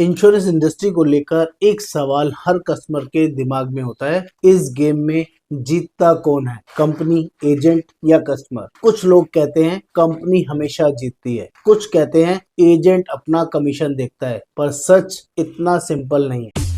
Insurance industry को लेकर एक सवाल हर कस्टमर के दिमाग में होता है, इस गेम में जीतता कौन है, कंपनी, एजेंट या कस्टमर। कुछ लोग कहते हैं कंपनी हमेशा जीतती है, कुछ कहते हैं एजेंट अपना कमीशन देखता है, पर सच इतना सिंपल नहीं है।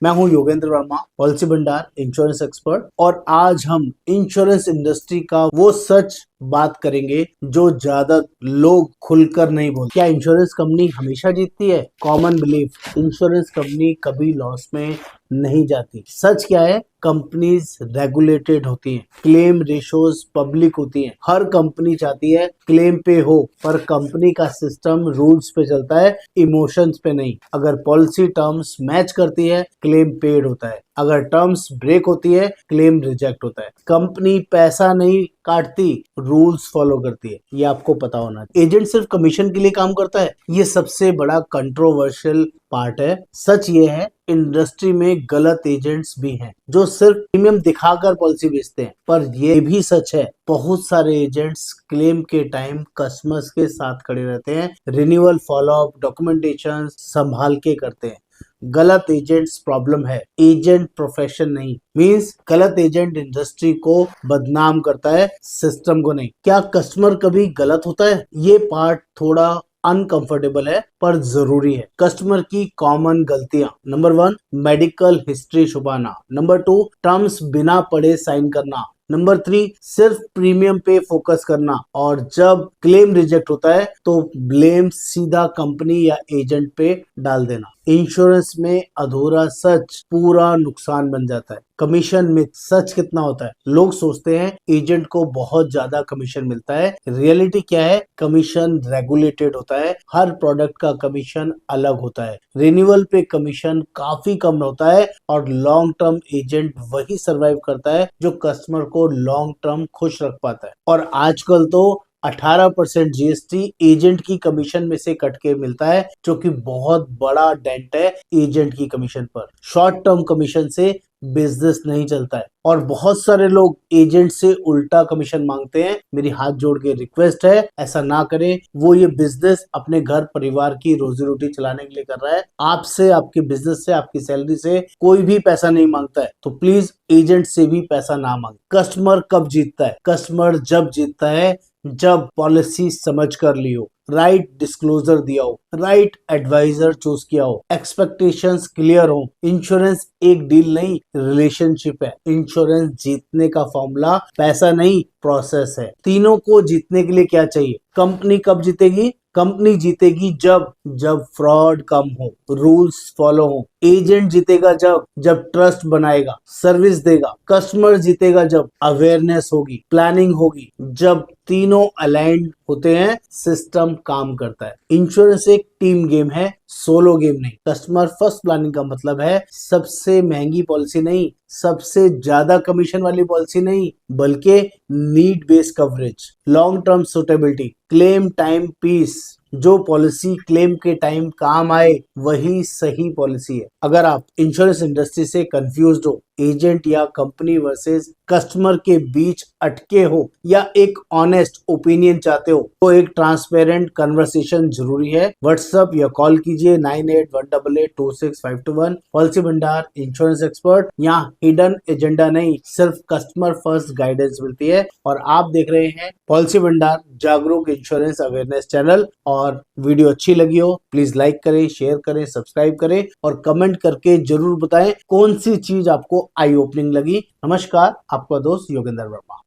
मैं हूं योगेंद्र वर्मा, पॉलिसी भंडार इंश्योरेंस एक्सपर्ट, और आज हम इंश्योरेंस इंडस्ट्री का वो सच बात करेंगे जो ज्यादा लोग खुलकर नहीं बोलते। क्या इंश्योरेंस कंपनी हमेशा जीतती है? कॉमन बिलीफ, इंश्योरेंस कंपनी कभी लॉस में नहीं जाती। सच क्या है? कंपनीज रेगुलेटेड होती हैं, क्लेम रेशोज पब्लिक होती हैं। हर कंपनी चाहती है क्लेम पे हो, पर कंपनी का सिस्टम रूल्स पे चलता है, इमोशंस पे नहीं। अगर पॉलिसी टर्म्स मैच करती है, क्लेम पेड होता है। अगर टर्म्स ब्रेक होती है, क्लेम रिजेक्ट होता है। कंपनी पैसा नहीं काटती, रूल्स फॉलो करती है, ये आपको पता होना। एजेंट सिर्फ कमीशन के लिए काम करता है, ये सबसे बड़ा कंट्रोवर्शियल पार्ट है। सच ये है, इंडस्ट्री में गलत एजेंट्स भी हैं जो सिर्फ प्रीमियम दिखाकर पॉलिसी बेचते हैं। पर ये भी सच है, बहुत सारे एजेंट्स क्लेम के टाइम कस्टमर्स के साथ खड़े रहते हैं, रिन्यूअल फॉलोअप, डॉक्यूमेंटेशन संभाल के करते हैं। गलत एजेंट्स प्रॉब्लम है, एजेंट प्रोफेशन नहीं। मींस गलत एजेंट इंडस्ट्री को बदनाम करता है, सिस्टम को नहीं। क्या कस्टमर कभी गलत होता है? ये पार्ट थोड़ा अनकंफर्टेबल है पर जरूरी है। कस्टमर की कॉमन गलतियां: नंबर 1, मेडिकल हिस्ट्री छुपाना। नंबर 2, टर्म्स बिना पढ़े साइन करना। नंबर 3, सिर्फ प्रीमियम पे फोकस करना। और जब क्लेम रिजेक्ट होता है तो ब्लेम सीधा कंपनी या एजेंट पे डाल देना। इंश्योरेंस में अधूरा सच पूरा नुकसान बन जाता है। कमीशन मिथ, सच कितना होता है? लोग सोचते हैं एजेंट को बहुत ज्यादा कमीशन मिलता है। रियलिटी क्या है? कमीशन रेगुलेटेड होता है, हर प्रोडक्ट का कमीशन अलग होता है। रिन्यूअल पे कमीशन काफी कम होता है, और लॉन्ग टर्म एजेंट वही सरवाइव करता है जो कस्टमर को लॉन्ग टर्म खुश रख पाता है। और आजकल तो 18% जीएसटी एजेंट की कमीशन में से कट के मिलता है, जो कि बहुत बड़ा डेंट है एजेंट की कमीशन पर। शॉर्ट टर्म कमीशन से बिजनेस नहीं चलता है, और बहुत सारे लोग एजेंट से उल्टा कमीशन मांगते हैं। मेरी हाथ जोड़ के रिक्वेस्ट है, ऐसा ना करें। वो ये बिजनेस अपने घर परिवार की रोजी रोटी चलाने के लिए कर रहा है। आपसे, आपके बिजनेस से, आपकी सैलरी से कोई भी पैसा नहीं मांगता है, तो प्लीज एजेंट से भी पैसा ना मांगे। कस्टमर कब जीतता है? कस्टमर जब जीतता है जब पॉलिसी समझ कर ली हो, राइट डिस्क्लोजर दिया हो, राइट एडवाइजर चूज किया हो, एक्सपेक्टेशंस क्लियर हो। इंश्योरेंस एक डील नहीं, रिलेशनशिप है। इंश्योरेंस जीतने का फॉर्मूला पैसा नहीं, प्रोसेस है। तीनों को जीतने के लिए क्या चाहिए? कंपनी कब जीतेगी? कंपनी जीतेगी जब फ्रॉड कम हो, रूल्स फॉलो हो। एजेंट जीतेगा जब ट्रस्ट बनाएगा, सर्विस देगा। कस्टमर जीतेगा जब अवेयरनेस होगी, प्लानिंग होगी। जब तीनों अलाइंड होते हैं, सिस्टम काम करता है। इंश्योरेंस एक टीम गेम है, सोलो गेम नहीं। कस्टमर फर्स्ट प्लानिंग का मतलब है सबसे महंगी पॉलिसी नहीं, सबसे ज्यादा कमीशन वाली पॉलिसी नहीं, बल्कि need based coverage, long term suitability, claim time peace. जो पॉलिसी क्लेम के टाइम काम आए वही सही पॉलिसी है। अगर आप इंश्योरेंस इंडस्ट्री से कंफ्यूज्ड हो, एजेंट या कंपनी वर्सेस कस्टमर के बीच अटके हो, या एक ऑनेस्ट ओपिनियन चाहते हो, तो एक ट्रांसपेरेंट कन्वर्सेशन जरूरी है। व्हाट्सएप या कॉल कीजिए 9818826521। पॉलिसी भंडार इंश्योरेंस एक्सपर्ट, यहाँ हिडन एजेंडा नहीं, सिर्फ कस्टमर फर्स्ट गाइडेंस मिलती है। और आप देख रहे हैं पॉलिसी भंडार, जागरूक इंश्योरेंस अवेयरनेस चैनल। और वीडियो अच्छी लगी हो प्लीज लाइक करें, शेयर करें, सब्सक्राइब करें, और कमेंट करके जरूर बताएं कौन सी चीज आपको आई ओपनिंग लगी। नमस्कार, आपका दोस्त योगेंद्र वर्मा।